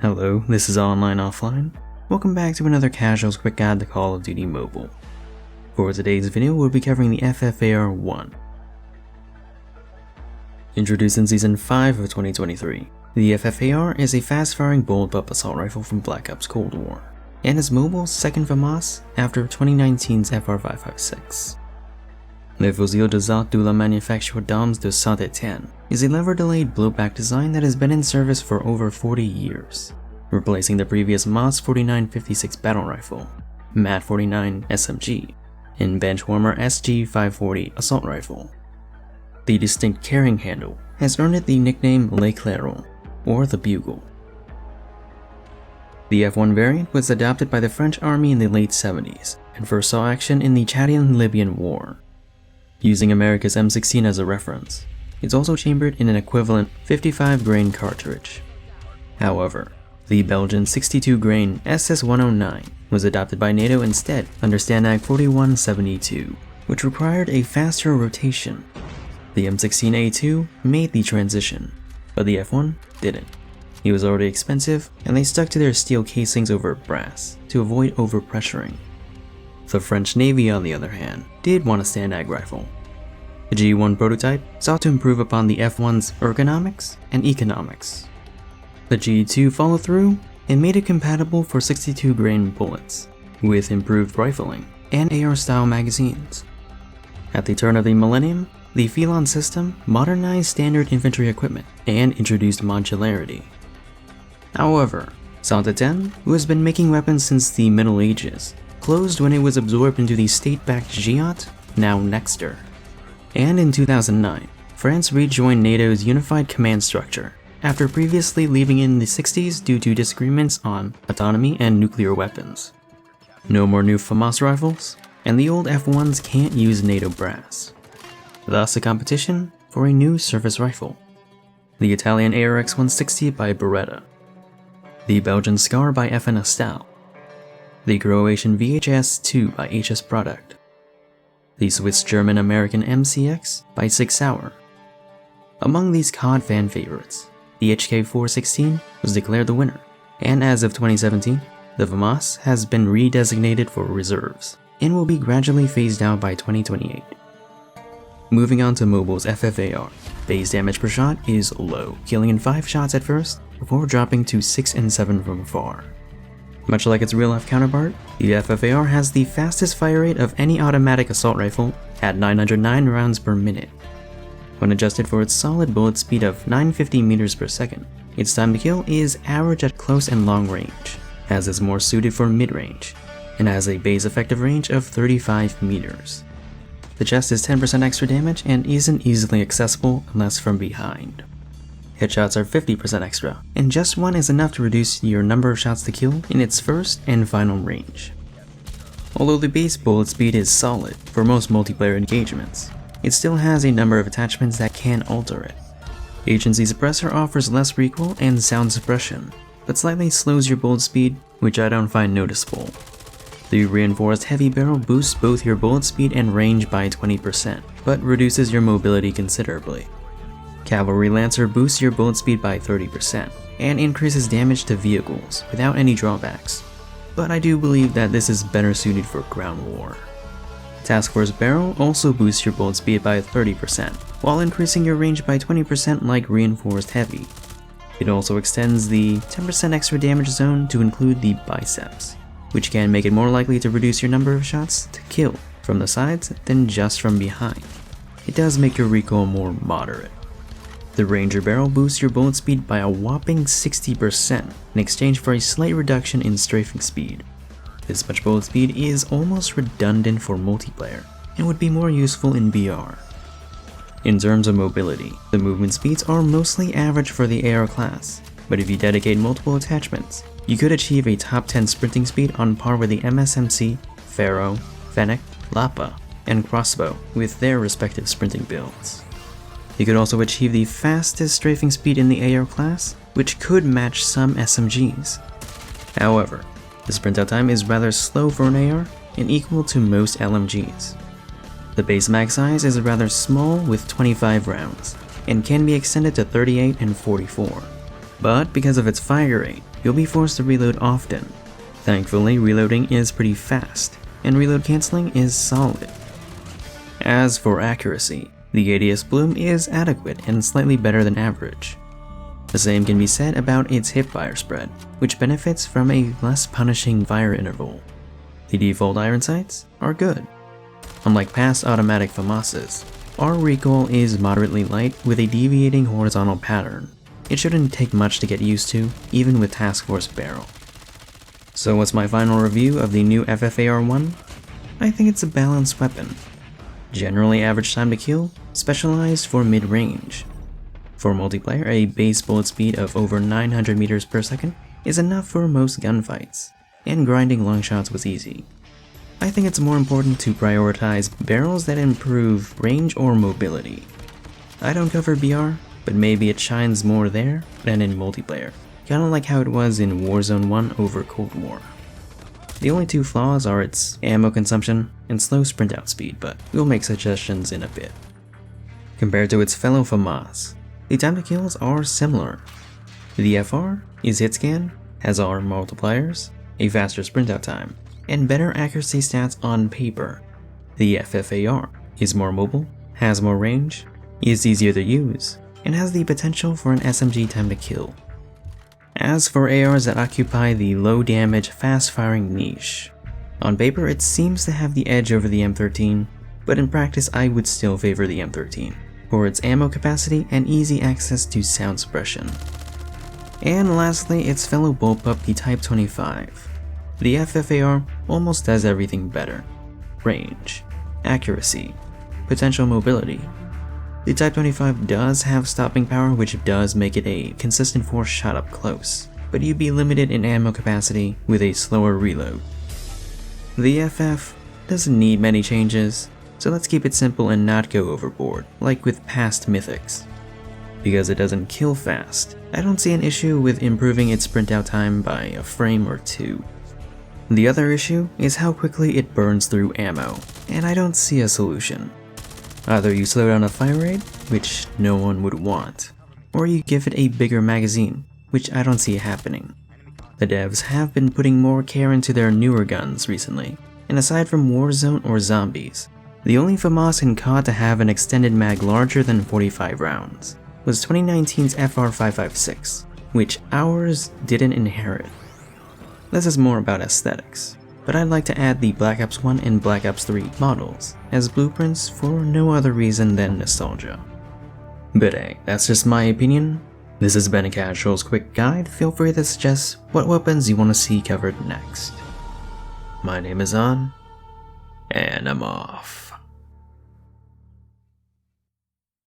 Hello, this is Anlineoffline. Welcome back to another casuals quick guide to Call of Duty Mobile. For today's video, we'll be covering the FFAR 1. Introduced in Season 5 of 2023, the FFAR is a fast-firing bullpup assault rifle from Black Ops Cold War, and is Mobile's second FAMAS after 2019's FR556. Le fusil d'assaut de la manufacture d'armes de Saint-Étienne is a lever-delayed blowback design that has been in service for over 40 years, replacing the previous MAS 4956 battle rifle, MAT 49 SMG, and Benchwarmer SG540 assault rifle. The distinct carrying handle has earned it the nickname Le Clairon, or the Bugle. The F1 variant was adopted by the French army in the late 70s and first saw action in the Chadian-Libyan War. Using America's M16 as a reference, it's also chambered in an equivalent 55-grain cartridge. However, the Belgian 62-grain SS-109 was adopted by NATO instead under STANAG 4172, which required a faster rotation. The M16A2 made the transition, but the F1 didn't. It was already expensive, and they stuck to their steel casings over brass to avoid overpressuring. The French Navy, on the other hand, did want a STANAG rifle. The G1 prototype sought to improve upon the F1's ergonomics and economics. The G2 followed through and made it compatible for 62-grain bullets, with improved rifling and AR-style magazines. At the turn of the millennium, the FÉLIN system modernized standard infantry equipment and introduced modularity. However, Saint-Étienne, who has been making weapons since the Middle Ages, closed when it was absorbed into the state-backed GIAT, now Nexter. And in 2009, France rejoined NATO's unified command structure after previously leaving in the 60s due to disagreements on autonomy and nuclear weapons. No more new FAMAS rifles, and the old F1s can't use NATO brass. Thus a competition for a new surface rifle. The Italian ARX 160 by Beretta, the Belgian SCAR by FN Style, the Croatian VHS-2 by HS Product, the Swiss-German-American MCX by Sig Sauer. Among these COD fan favorites, the HK416 was declared the winner, and as of 2017, the FAMAS has been redesignated for reserves and will be gradually phased out by 2028. Moving on to Mobile's FFAR, base damage per shot is low, killing in 5 shots at first before dropping to 6 and 7 from far. Much like its real-life counterpart, the FFAR has the fastest fire rate of any automatic assault rifle at 909 rounds per minute. When adjusted for its solid bullet speed of 950 meters per second, its time to kill is average at close and long range, as is more suited for mid-range, and has a base effective range of 35 meters. The chest is 10% extra damage and isn't easily accessible unless from behind. Headshots are 50% extra, and just one is enough to reduce your number of shots to kill in its first and final range. Although the base bullet speed is solid for most multiplayer engagements, it still has a number of attachments that can alter it. Agency Suppressor offers less recoil and sound suppression, but slightly slows your bullet speed, which I don't find noticeable. The reinforced heavy barrel boosts both your bullet speed and range by 20%, but reduces your mobility considerably. Cavalry Lancer boosts your bullet speed by 30% and increases damage to vehicles without any drawbacks, but I do believe that this is better suited for ground war. Task Force Barrel also boosts your bullet speed by 30%, while increasing your range by 20% like Reinforced Heavy. It also extends the 10% extra damage zone to include the biceps, which can make it more likely to reduce your number of shots to kill from the sides than just from behind. It does make your recoil more moderate. The Ranger Barrel boosts your bullet speed by a whopping 60% in exchange for a slight reduction in strafing speed. This much bullet speed is almost redundant for multiplayer and would be more useful in BR. In terms of mobility, the movement speeds are mostly average for the AR class, but if you dedicate multiple attachments, you could achieve a top 10 sprinting speed on par with the MSMC, Pharaoh, Fennec, Lapa, and Crossbow with their respective sprinting builds. You could also achieve the fastest strafing speed in the AR class, which could match some SMGs. However, the sprint out time is rather slow for an AR and equal to most LMGs. The base mag size is rather small with 25 rounds, and can be extended to 38 and 44. But because of its fire rate, you'll be forced to reload often. Thankfully, reloading is pretty fast, and reload cancelling is solid. As for accuracy, the ADS Bloom is adequate and slightly better than average. The same can be said about its hipfire spread, which benefits from a less punishing fire interval. The default iron sights are good. Unlike past automatic FAMASes, our recoil is moderately light with a deviating horizontal pattern. It shouldn't take much to get used to, even with Task Force barrel. So what's my final review of the new FFAR 1? I think it's a balanced weapon. Generally average time to kill, specialized for mid-range. For multiplayer, a base bullet speed of over 900 meters per second is enough for most gunfights, and grinding long shots was easy. I think it's more important to prioritize barrels that improve range or mobility. I don't cover BR, but maybe it shines more there than in multiplayer, kinda like how it was in Warzone 1 over Cold War. The only two flaws are its ammo consumption and slow sprint out speed, but we'll make suggestions in a bit. Compared to its fellow FAMAS, the time to kills are similar. The FR is hit scan, has R multipliers, a faster sprint out time, and better accuracy stats on paper. The FFAR is more mobile, has more range, is easier to use, and has the potential for an SMG time to kill. As for ARs that occupy the low damage, fast firing niche, on paper it seems to have the edge over the M13, but in practice I would still favor the M13 for its ammo capacity and easy access to sound suppression. And lastly, its fellow bullpup, the Type 25. The FFAR almost does everything better: range, accuracy, potential mobility. The Type 25 does have stopping power, which does make it a consistent force shot up close, but you'd be limited in ammo capacity with a slower reload. The FF doesn't need many changes, so let's keep it simple and not go overboard, like with past mythics. Because it doesn't kill fast, I don't see an issue with improving its sprint out time by a frame or two. The other issue is how quickly it burns through ammo, and I don't see a solution. Either you slow down a fire rate, which no one would want, or you give it a bigger magazine, which I don't see happening. The devs have been putting more care into their newer guns recently, and aside from Warzone or Zombies, the only FAMAS in COD to have an extended mag larger than 45 rounds was 2019's FR556, which ours didn't inherit. This is more about aesthetics, but I'd like to add the Black Ops 1 and Black Ops 3 models as blueprints for no other reason than nostalgia. But hey, that's just my opinion. This has been a Casual's quick guide. Feel free to suggest what weapons you want to see covered next. My name is On, and I'm off.